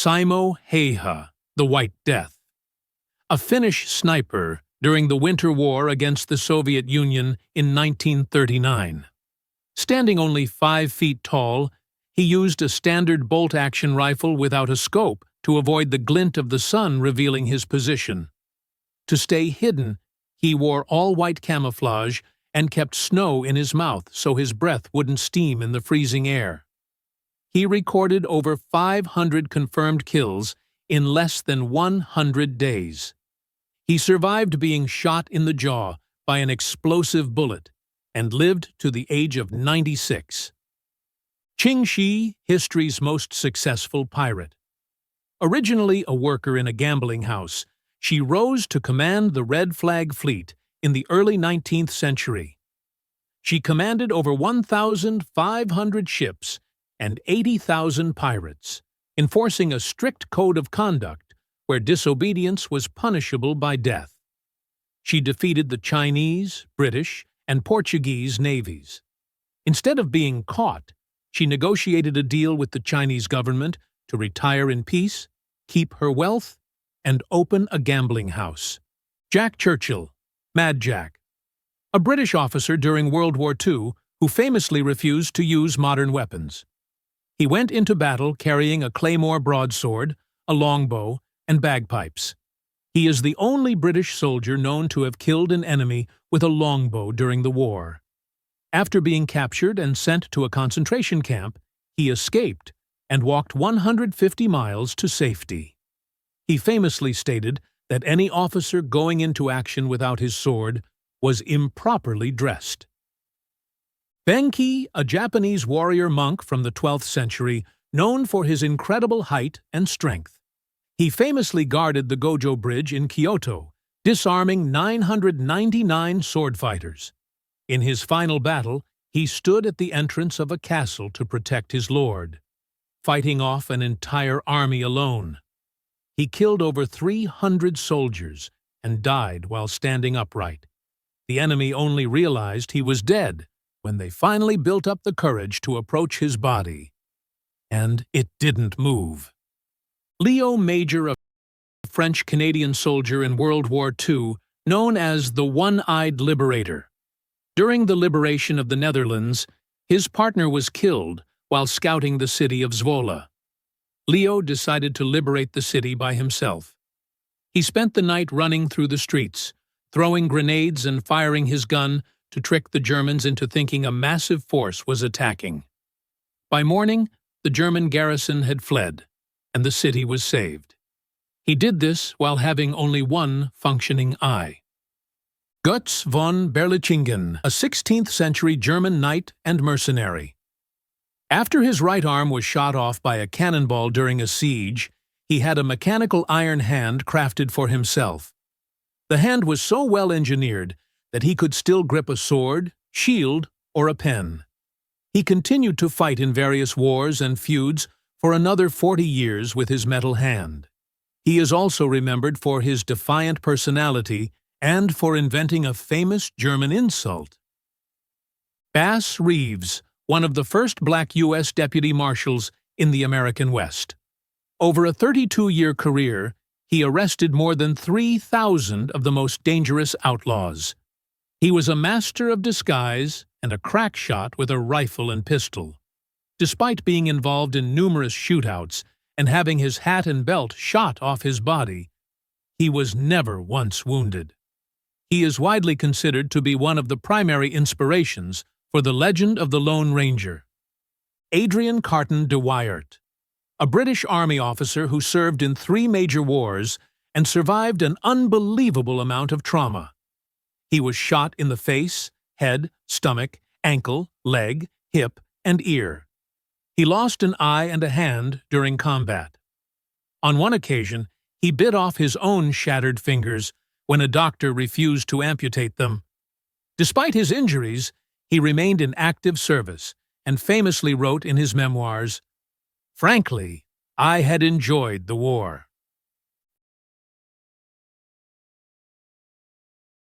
SIMO HÄYHÄ, the White Death. A Finnish sniper during the Winter War against the Soviet Union in 1939. Standing only 5 feet tall, he used a standard bolt-action rifle without a scope to avoid the glint of the sun revealing his position. To stay hidden, he wore all-white camouflage and kept snow in his mouth so his breath wouldn't steam in the freezing air. He recorded over 500 confirmed kills in less than 100 days. He survived being shot in the jaw by an explosive bullet and lived to the age of 96. CHING, history's most successful pirate. Originally a worker in a gambling house, she rose to command the Red Flag Fleet in the early 19th century. She commanded over 1,500 ships and 80,000 pirates, enforcing a strict code of conduct where disobedience was punishable by death. She defeated the Chinese, British, and Portuguese navies. Instead of being caught, she negotiated a deal with the Chinese government to retire in peace, keep her wealth, and open a gambling house. Jack Churchill, Mad Jack, a British officer during World War II who famously refused to use modern weapons. He went into battle carrying a claymore broadsword, a longbow, and bagpipes. He is the only British soldier known to have killed an enemy with a longbow during the war. After being captured and sent to a concentration camp, he escaped and walked 150 miles to safety. He famously stated that any officer going into action without his sword was improperly dressed. BENKEI, a Japanese warrior monk from the 12th century, known for his incredible height and strength. He famously guarded the Gojo Bridge in Kyoto, disarming 999 sword fighters. In his final battle, he stood at the entrance of a castle to protect his lord, fighting off an entire army alone. He killed over 300 soldiers and died while standing upright. The enemy only realized he was dead when they finally built up the courage to approach his body. And it didn't move. Leo Major, a French-Canadian soldier in World War II, known as the One-Eyed Liberator. During the liberation of the Netherlands, his partner was killed while scouting the city of Zwolle. Leo decided to liberate the city by himself. He spent the night running through the streets, throwing grenades and firing his gun to trick the Germans into thinking a massive force was attacking. By morning, the German garrison had fled, and the city was saved. He did this while having only one functioning eye. GÖTZ von Berlichingen, a 16th-century German knight and mercenary. After his right arm was shot off by a cannonball during a siege, he had a mechanical iron hand crafted for himself. The hand was so well engineered that he could still grip a sword, shield, or a pen. He continued to fight in various wars and feuds for another 40 years with his metal hand. He is also remembered for his defiant personality and for inventing a famous German insult. Bass Reeves, one of the first black U.S. deputy marshals in the American West. Over a 32-year career, he arrested more than 3,000 of the most dangerous outlaws. He was a master of disguise and a crack shot with a rifle and pistol. Despite being involved in numerous shootouts and having his hat and belt shot off his body, he was never once wounded. He is widely considered to be one of the primary inspirations for the legend of the Lone Ranger. ADRIAN de WIART, a British Army officer who served in 3 major wars and survived an unbelievable amount of trauma. He was shot in the face, head, stomach, ankle, leg, hip, and ear. He lost an eye and a hand during combat. On one occasion, he bit off his own shattered fingers when a doctor refused to amputate them. Despite his injuries, he remained in active service and famously wrote in his memoirs, "Frankly, I had enjoyed the war."